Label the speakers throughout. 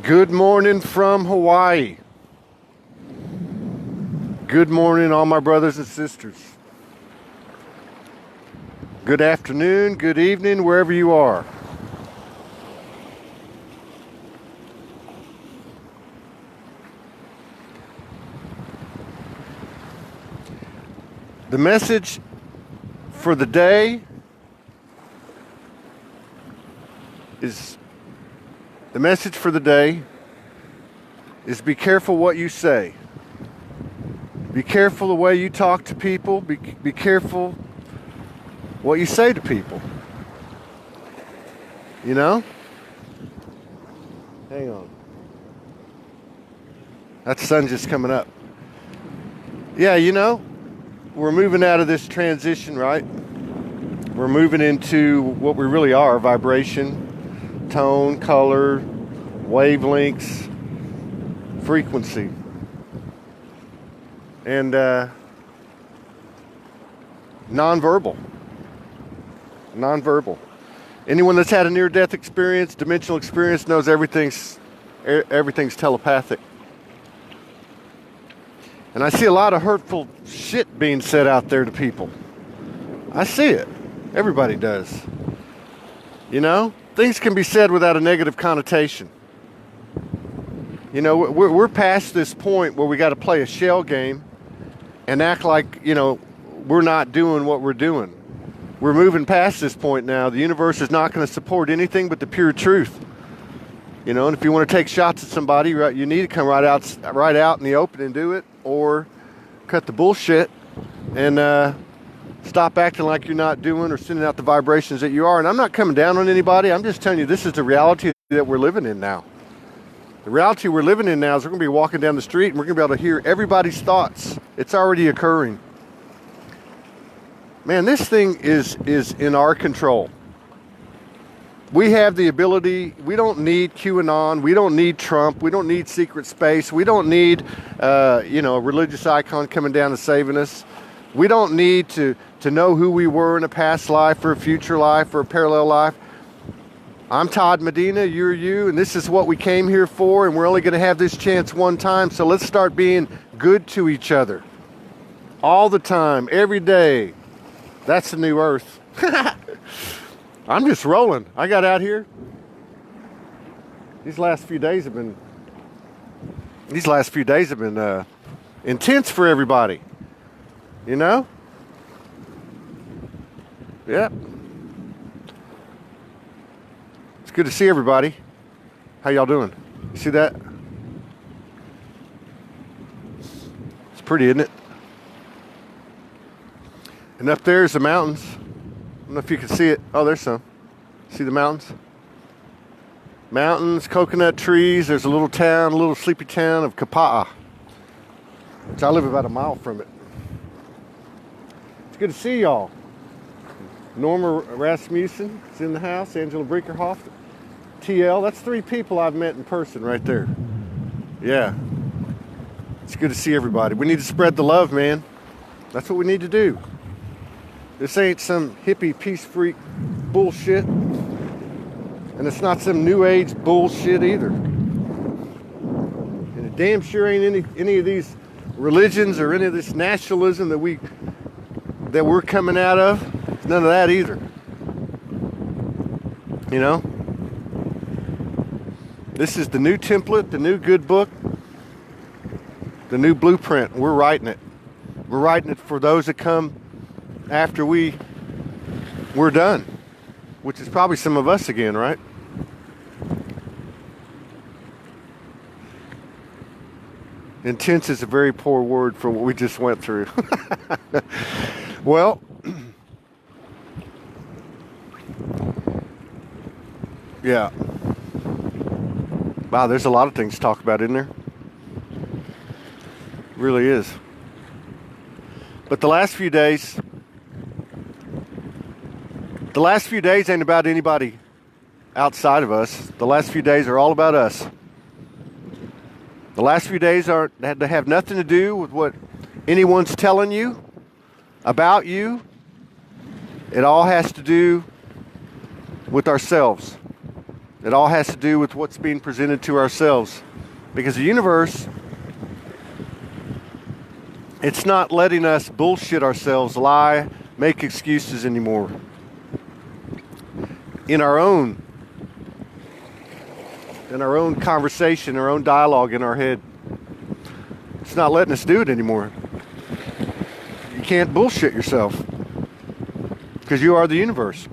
Speaker 1: Good morning from Hawaii. Good morning, all my brothers and sisters. Good afternoon, good evening, wherever you are. The message for the day is be careful what you say. Be careful the way you talk to people. Be careful what you say to people. You know? Hang on. That sun's just coming up. Yeah, you know, we're moving out of this transition, right? We're moving into what we really are: vibration, tone, color, wavelengths, frequency. And nonverbal. Anyone that's had a near-death experience, dimensional experience, knows everything's telepathic. And I see a lot of hurtful shit being said out there to people. I see it. Everybody does. You know, things can be said without a negative connotation. You know, we're past this point where we got to play a shell game and act like, you know, we're not doing what we're doing. We're moving past this point now. The universe is not going to support anything but the pure truth. You know, and if you want to take shots at somebody, you need to come right out in the open and do it, or cut the bullshit and stop acting like you're not doing or sending out the vibrations that you are. And I'm not coming down on anybody. I'm just telling you, this is the reality that we're living in now. The reality we're living in now is we're going to be walking down the street and we're going to be able to hear everybody's thoughts. It's already occurring. Man, this thing is in our control. We have the ability. We don't need QAnon. We don't need Trump. We don't need secret space. We don't need, a religious icon coming down and saving us. We don't need to know who we were in a past life or a future life or a parallel life. I'm Todd Medina, you're you, and this is what we came here for, and we're only going to have this chance one time, so let's start being good to each other. All the time, every day. That's the new earth. I'm just rolling. I got out here. These last few days have been intense for everybody. You know? Yeah. It's good to see everybody. How y'all doing? You see that? It's pretty, isn't it? And up there is the mountains. I don't know if you can see it. Oh, there's some. See the mountains? Mountains, coconut trees. There's a little sleepy town of Kapa'a, which I live about a mile from it. It's good to see y'all. Norma Rasmussen is in the house. Angela Brinkerhoff. TL. That's 3 people I've met in person right there. Yeah. It's good to see everybody. We need to spread the love, man. That's what we need to do. This ain't some hippie peace freak bullshit. And it's not some new age bullshit either. And it damn sure ain't any of these religions or any of this nationalism that we're coming out of. It's none of that either. You know? This is the new template, the new good book, the new blueprint. We're writing it. We're writing it for those that come after we're done, which is probably some of us again, right? Intense is a very poor word for what we just went through. Well, yeah. Wow, there's a lot of things to talk about, isn't there? It really is. But the last few days ain't about anybody outside of us. The last few days are all about us. The last few days have nothing to do with what anyone's telling you about you. It all has to do with ourselves. It all has to do with what's being presented to ourselves. Because the universe, it's not letting us bullshit ourselves, lie, make excuses anymore. In our own conversation, our own dialogue in our head. It's not letting us do it anymore. You can't bullshit yourself. Because you are the universe.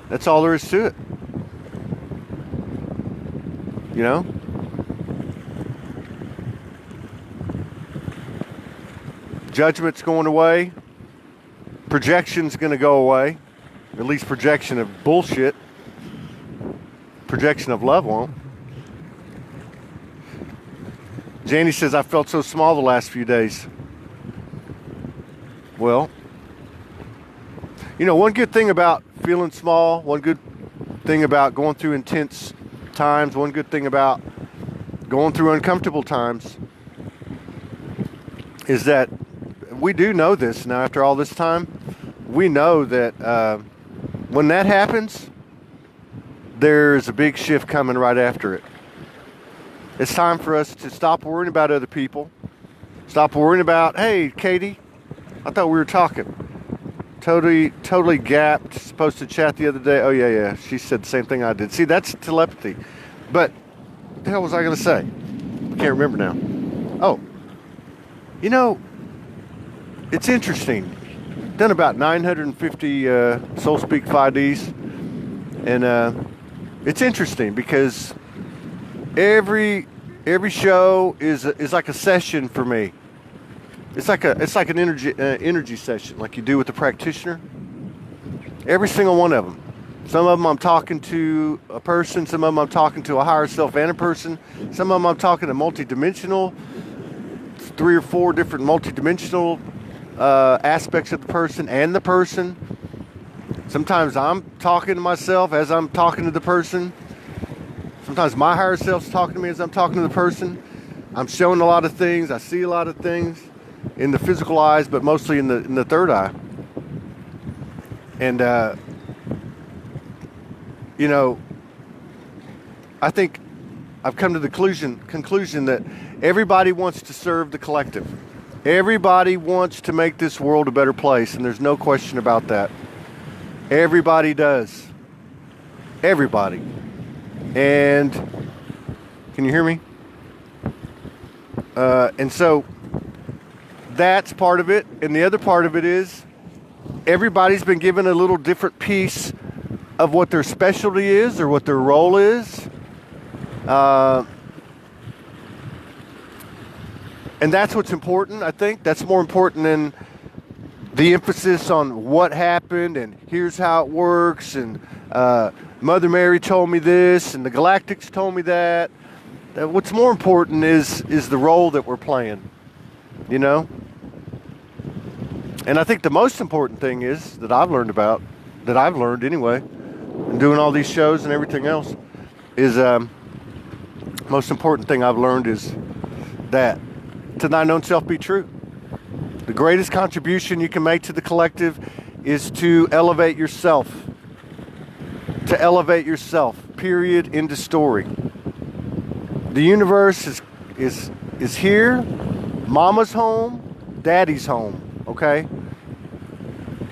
Speaker 1: That's all there is to it. You know? Judgment's going away. Projection's going to go away. At least projection of bullshit. Projection of love won't. Janie says, I felt so small the last few days. Well, you know, one good thing about feeling small, one good thing about going through intense times, one good thing about going through uncomfortable times is that we do know this now after all this time. We know that when that happens, there's a big shift coming right after it. It's time for us to stop worrying about other people. Stop worrying about, hey, Katie, I thought we were talking. Totally gapped. Supposed to chat the other day. Oh, yeah. She said the same thing I did. See, that's telepathy. But what the hell was I going to say? I can't remember now. Oh, you know, it's interesting. Done about 950 Soul Speak 5Ds. And it's interesting because every show is like a session for me. It's like an energy session, like you do with the practitioner. Every single one of them. Some of them I'm talking to a person. Some of them I'm talking to a higher self and a person. Some of them I'm talking to multidimensional, 3 or 4 different multidimensional aspects of the person and the person. Sometimes I'm talking to myself as I'm talking to the person. Sometimes my higher self's talking to me as I'm talking to the person. I'm showing a lot of things. I see a lot of things in the physical eyes, but mostly in the third eye. And you know, I think I've come to the conclusion that everybody wants to serve the collective. Everybody wants to make this world a better place, and there's no question about that. Everybody does. Everybody. And can you hear me? And so that's part of it. And the other part of it is everybody's been given a little different piece of what their specialty is or what their role is. And that's what's important, I think. That's more important than the emphasis on what happened and here's how it works and Mother Mary told me this and the Galactics told me that. What's more important is the role that we're playing, you know? And I think the most important thing is that I've learned anyway, and doing all these shows and everything else, is most important thing I've learned is that to thine own self be true. The greatest contribution you can make to the collective is to elevate yourself. To elevate yourself, period, end of story. The universe is here. Mama's home, daddy's home, okay?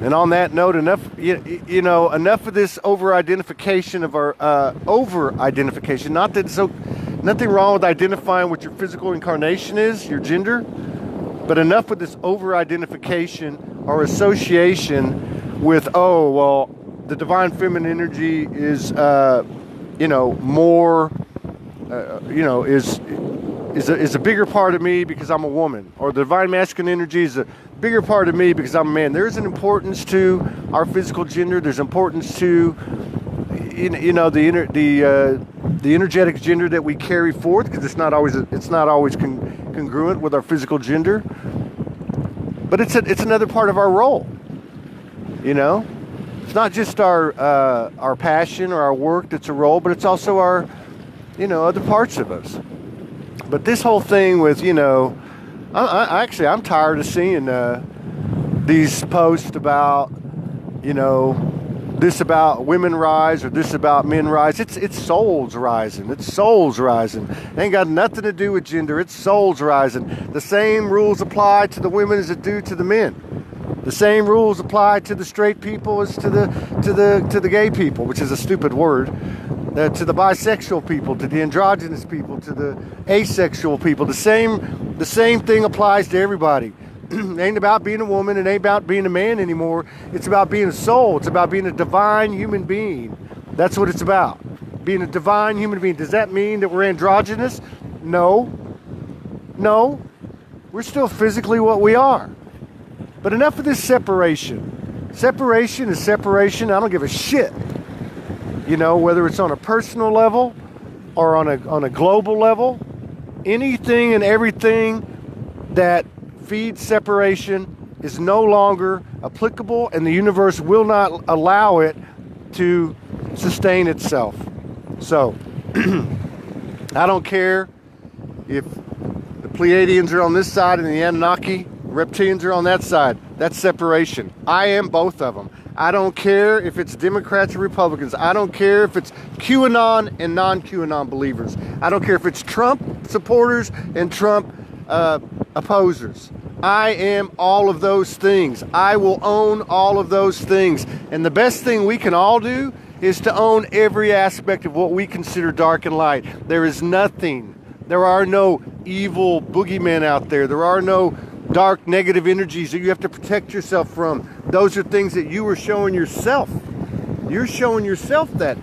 Speaker 1: And on that note, enough of this over-identification of our over-identification. Not that it's nothing wrong with identifying what your physical incarnation is, your gender, but enough with this over-identification or association with, oh, well, the divine feminine energy is, more, is a bigger part of me because I'm a woman, or the divine masculine energy is a bigger part of me because I'm a man. There's an importance to our physical gender. There's importance to, the energetic gender that we carry forth, because it's not always congruent with our physical gender. But it's another part of our role. You know, it's not just our passion or our work that's a role, but it's also our, other parts of us. But this whole thing with, I'm tired of seeing these posts about, this about women rise or this about men rise. It's souls rising. It's souls rising. It ain't got nothing to do with gender. It's souls rising. The same rules apply to the women as it do to the men. The same rules apply to the straight people as to the gay people, which is a stupid word. To the bisexual people, to the androgynous people, to the asexual people. The same thing applies to everybody. It ain't about being a woman. It ain't about being a man anymore. It's about being a soul. It's about being a divine human being. That's what it's about. Being a divine human being. Does that mean that we're androgynous? No. No. We're still physically what we are. But enough of this separation. Separation is separation. I don't give a shit. You know, whether it's on a personal level or on a global level, anything and everything that feeds separation is no longer applicable, and the universe will not allow it to sustain itself. So, I don't care if the Pleiadians are on this side and the Anunnaki, reptilians are on that side. That's separation. I am both of them. I don't care if it's Democrats or Republicans. I don't care if it's QAnon and non-QAnon believers. I don't care if it's Trump supporters and Trump opposers. I am all of those things. I will own all of those things. And the best thing we can all do is to own every aspect of what we consider dark and light. There is nothing. There are no evil boogeymen out there. There are no dark negative energies that you have to protect yourself from. Those are things that you are showing yourself. You're showing yourself that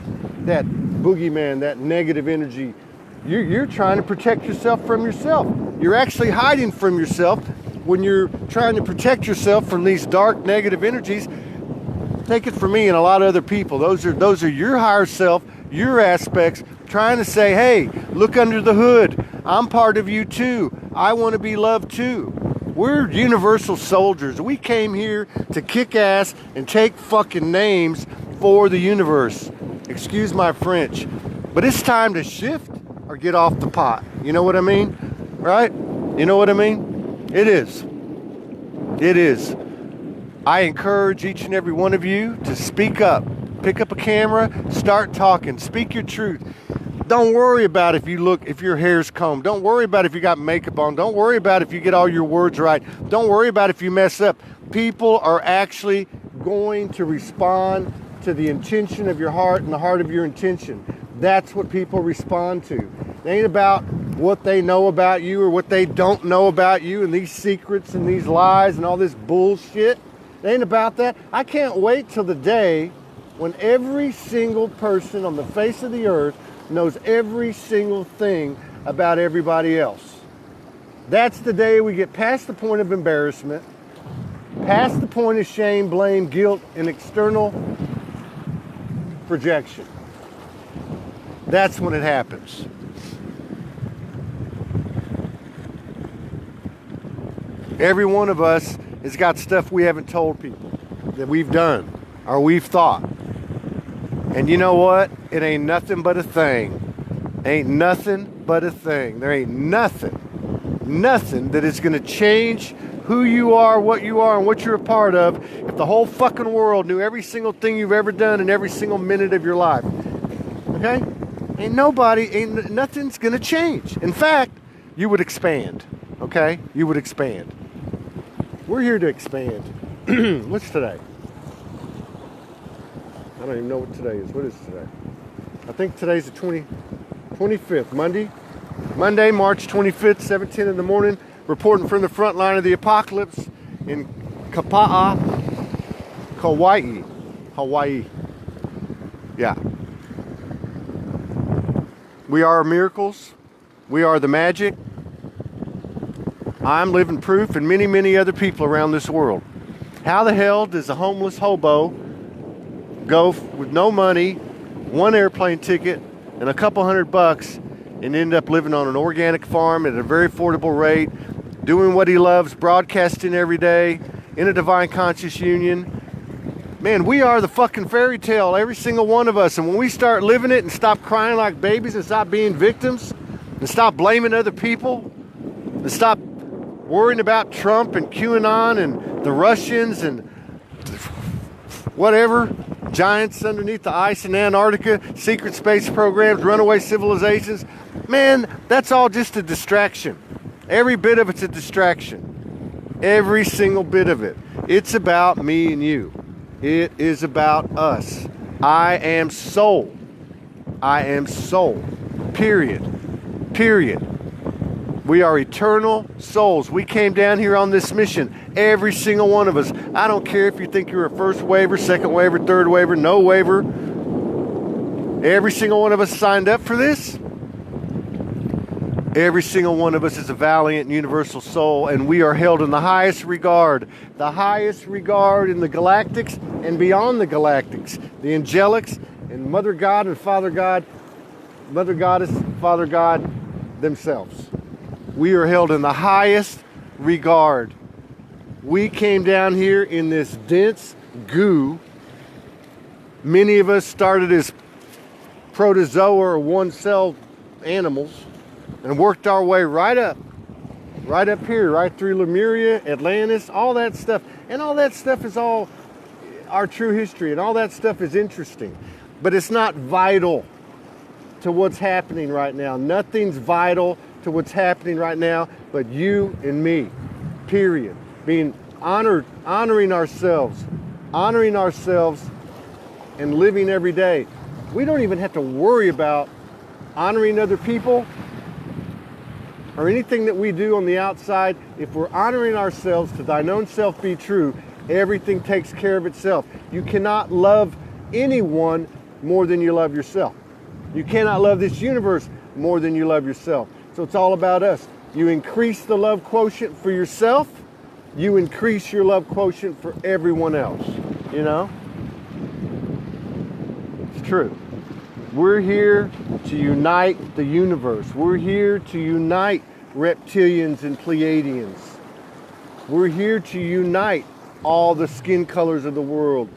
Speaker 1: boogeyman, that negative energy. You're trying to protect yourself from yourself. You're actually hiding from yourself when you're trying to protect yourself from these dark negative energies. Take it from me and a lot of other people. Those are your higher self, your aspects, trying to say, hey, look under the hood. I'm part of you too. I want to be loved too. We're universal soldiers. We came here to kick ass and take fucking names for the universe. Excuse my French. But it's time to shift or get off the pot. You know what I mean? Right? You know what I mean? It is. It is. I encourage each and every one of you to speak up. Pick up a camera, start talking, speak your truth. Don't worry about if your hair's combed. Don't worry about if you got makeup on. Don't worry about if you get all your words right. Don't worry about if you mess up. People are actually going to respond to the intention of your heart and the heart of your intention. That's what people respond to. It ain't about what they know about you or what they don't know about you and these secrets and these lies and all this bullshit. It ain't about that. I can't wait till the day when every single person on the face of the earth knows every single thing about everybody else. That's the day we get past the point of embarrassment, past the point of shame, blame, guilt, and external projection. That's when it happens. Every one of us has got stuff we haven't told people that we've done or we've thought. And you know what? It ain't nothing but a thing. Ain't nothing but a thing. There ain't nothing that is going to change who you are, and what you're a part of if the whole fucking world knew every single thing you've ever done in every single minute of your life. Okay? Nothing's going to change. In fact, you would expand. Okay? You would expand. We're here to expand. What's today? I don't even know what today is. What is today? I think today's the 25th, Monday, March 25th, 7:10 in the morning, reporting from the front line of the apocalypse in Kapa'a, Hawaii. Yeah. We are miracles. We are the magic. I'm living proof, and many, many other people around this world. How the hell does a homeless hobo go with no money, one airplane ticket, and a couple $100 and end up living on an organic farm at a very affordable rate, doing what he loves, broadcasting every day, in a divine conscious union? Man, we are the fucking fairy tale, every single one of us. And when we start living it and stop crying like babies and stop being victims and stop blaming other people and stop worrying about Trump and QAnon and the Russians and whatever, giants underneath the ice in Antarctica, secret space programs, runaway civilizations. Man, that's all just a distraction. Every bit of it's a distraction. Every single bit of it. It's about me and you. It is about us. I am soul. I am soul. Period. Period. We are eternal souls. We came down here on this mission. Every single one of us. I don't care if you think you're a first waiver, second waiver, third waiver, no waiver. Every single one of us signed up for this. Every single one of us is a valiant universal soul, and we are held in the highest regard. The highest regard in the galactics and beyond the galactics. The angelics and Mother God and Father God, Mother Goddess, Father God themselves. We are held in the highest regard. We came down here in this dense goo. Many of us started as protozoa or one-cell animals and worked our way right up here, right through Lemuria, Atlantis, all that stuff. And all that stuff is all our true history, and all that stuff is interesting. But it's not vital to what's happening right now. Nothing's vital to what's happening right now but you and me, period. Being honoring ourselves and living every day. We don't even have to worry about honoring other people or anything that we do on the outside. If we're honoring ourselves, to thine own self be true, everything takes care of itself. You cannot love anyone more than you love yourself. You cannot love this universe more than you love yourself. So it's all about us. You increase the love quotient for yourself, you increase your love quotient for everyone else. You know? It's true. We're here to unite the universe. We're here to unite reptilians and Pleiadians. We're here to unite all the skin colors of the world.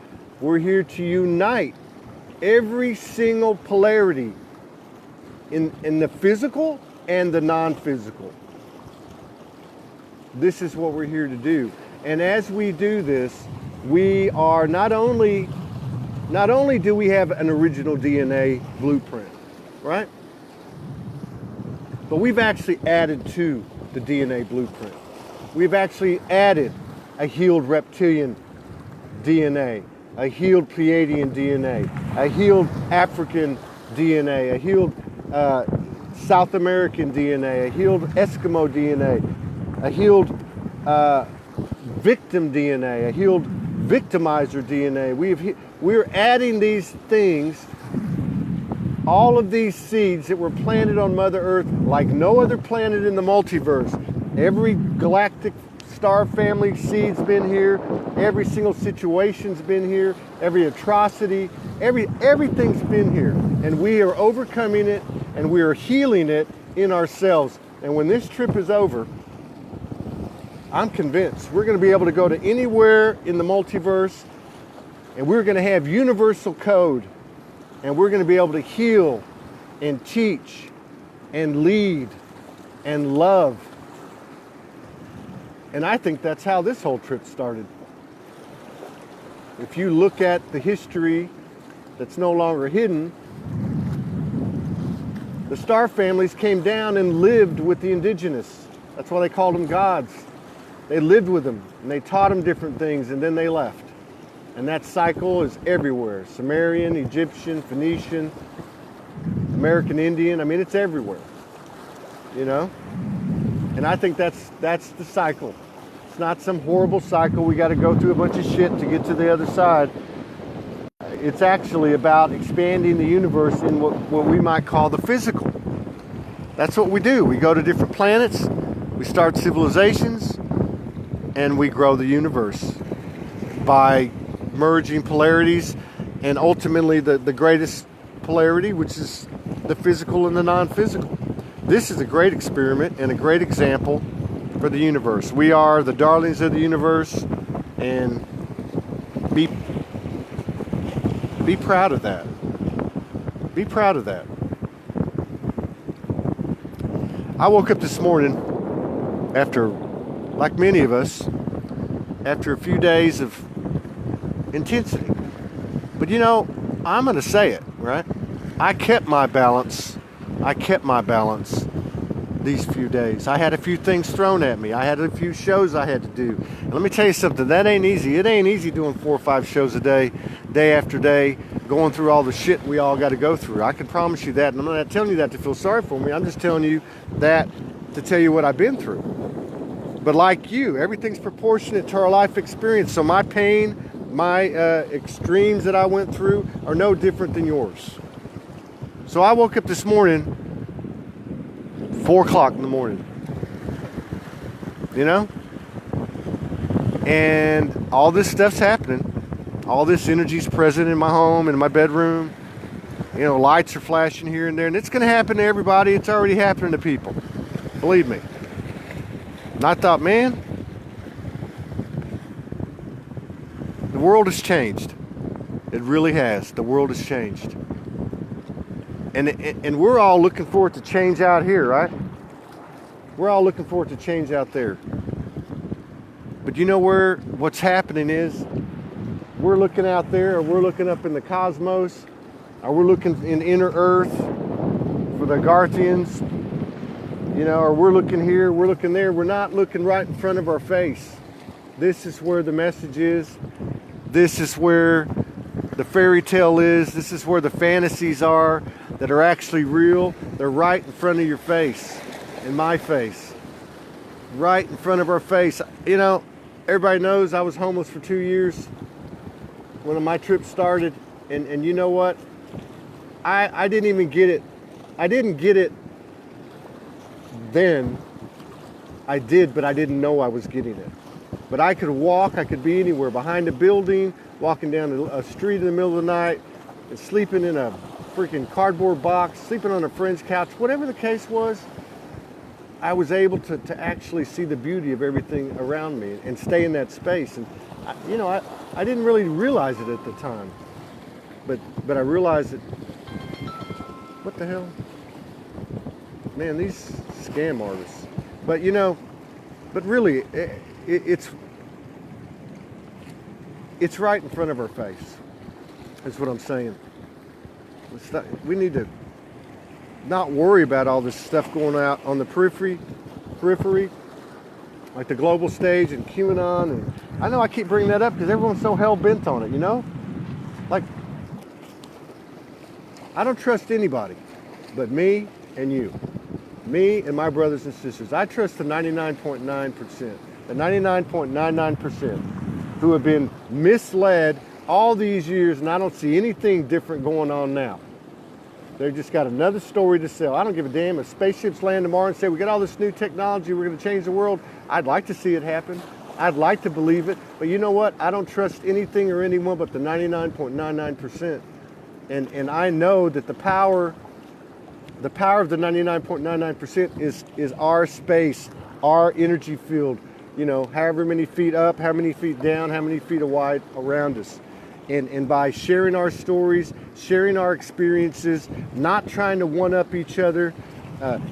Speaker 1: We're here to unite every single polarity in the physical and the non-physical. This is what we're here to do. And as we do this, we are not only do we have an original DNA blueprint, right? But we've actually added to the DNA blueprint. We've actually added a healed reptilian DNA, a healed Pleiadian DNA, a healed African DNA, a healed South American DNA, a healed Eskimo DNA, a healed victim DNA, a healed victimizer DNA. We're adding these things, all of these seeds that were planted on Mother Earth like no other planet in the multiverse. Every galactic star family seed's been here. Every single situation's been here. Every atrocity, everything's been here. And we are overcoming it, and we are healing it in ourselves. And when this trip is over, I'm convinced we're going to be able to go to anywhere in the multiverse, and we're going to have universal code, and we're going to be able to heal and teach and lead and love. And I think that's how this whole trip started. If you look at the history that's no longer hidden, the star families came down and lived with the indigenous. That's why they called them gods. They lived with them, and they taught them different things, and then they left. And that cycle is everywhere. Sumerian, Egyptian, Phoenician, American Indian. I mean, it's everywhere, you know? And I think that's the cycle. It's not some horrible cycle. We got to go through a bunch of shit to get to the other side. It's actually about expanding the universe in what we might call the physical. That's what we do. We go to different planets, we start civilizations, and we grow the universe by merging polarities, and ultimately the greatest polarity, which is the physical and the non-physical. This is a great experiment and a great example for the universe. We are the darlings of the universe, and be proud of that. Be proud of that. I woke up this morning after, like many of us, after a few days of intensity. But But I'm going to say it, right? I kept my balance. These few days. I had a few things thrown at me. I had a few shows I had to do. And let me tell you something, that ain't easy. It ain't easy doing 4 or 5 shows a day, day after day, going through all the shit we all got to go through. I can promise you that. And I'm not telling you that to feel sorry for me. I'm just telling you that to tell you what I've been through. But like you, everything's proportionate to our life experience. So my pain, my extremes that I went through are no different than yours. So I woke up this morning, 4 o'clock in the morning, and all this stuff's happening. All this energy's present in my home, in my bedroom. Lights are flashing here and there, and it's going to happen to everybody. It's already happening to people. Believe me. And I thought, man, the world has changed. It really has. The world has changed. And we're all looking for it to change out here, right? We're all looking for it to change out there. But what's happening is we're looking out there, or we're looking up in the cosmos, or we're looking in inner earth for the Garthians, or we're looking here, we're looking there. We're not looking right in front of our face. This is where the message is. This is where the fairy tale is. This is where the fantasies are that are actually real. They're right in front of your face, in my face, right in front of our face. Everybody knows I was homeless for 2 years when my trip started, and you know what? I didn't even get it. I didn't get it then. I did, but I didn't know I was getting it. But I could walk, I could be anywhere, behind a building, walking down a street in the middle of the night, and sleeping in a freaking cardboard box, sleeping on a friend's couch, whatever the case was. I was able to actually see the beauty of everything around me and stay in that space. And I didn't really realize it at the time, but I realized it. What the hell, man? These scam artists. But but really, it's right in front of our face. That's what I'm saying. We need to not worry about all this stuff going out on the periphery, like the global stage and QAnon. And I know I keep bringing that up because everyone's so hell-bent on it, Like, I don't trust anybody but me and you. Me and my brothers and sisters. I trust the 99.9%, the 99.99% who have been misled all these years, and I don't see anything different going on now. They've just got another story to sell. I don't give a damn if spaceships land tomorrow and say, we got all this new technology, we're going to change the world. I'd like to see it happen. I'd like to believe it. But you know what? I don't trust anything or anyone but the 99.99%. And I know that the power of the 99.99% is our space, our energy field, however many feet up, how many feet down, how many feet wide around us. And by sharing our stories, sharing our experiences, not trying to one-up each other,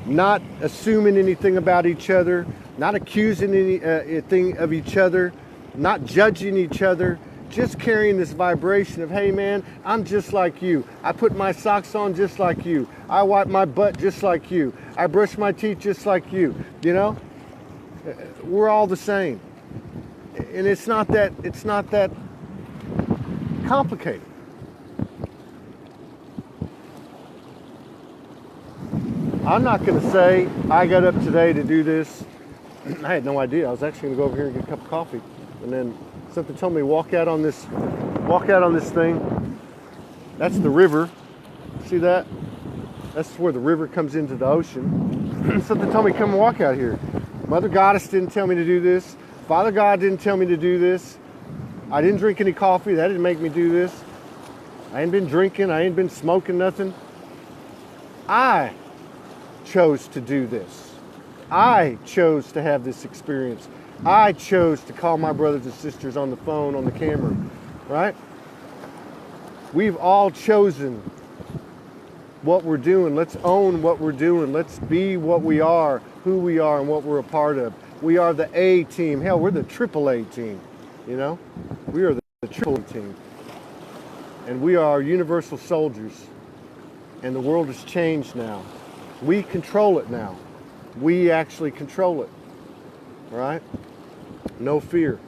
Speaker 1: not assuming anything about each other, not accusing anything of each other, not judging each other, just carrying this vibration of, hey man, I'm just like you. I put my socks on just like you. I wipe my butt just like you. I brush my teeth just like you. We're all the same. And it's not that complicated. I'm not going to say I got up today to do this. I had no idea. I was actually going to go over here and get a cup of coffee, and then something told me walk out on this thing. That's the river. See that? That's where the river comes into the ocean. Something told me come and walk out here. Mother Goddess didn't tell me to do this. Father God didn't tell me to do this. I didn't drink any coffee. That didn't make me do this. I ain't been drinking. I ain't been smoking nothing. I chose to do this. I chose to have this experience. I chose to call my brothers and sisters on the phone, on the camera, right? We've all chosen what we're doing. Let's own what we're doing. Let's be what we are, who we are, and what we're a part of. We are the A team. Hell, we're the triple A team. We are the triple A team. And we are universal soldiers. And the world has changed now. We control it now. We actually control it. All right? No fear.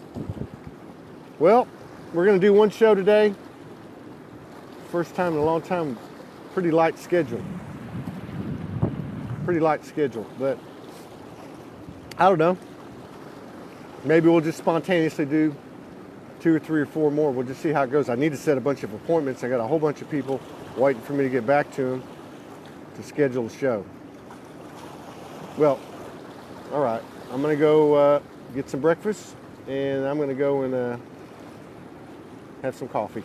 Speaker 1: Well, we're going to do one show today. First time in a long time. Pretty light schedule. Pretty light schedule. But I don't know. Maybe we'll just spontaneously do 2 or 3 or 4 more. We'll just see how it goes. I need to set a bunch of appointments. I got a whole bunch of people waiting for me to get back to them to schedule the show. Well, all right. I'm going to go get some breakfast, and I'm going to go and have some coffee.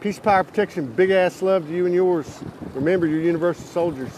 Speaker 1: Peace, power, protection, big ass love to you and yours. Remember, you're universal soldiers.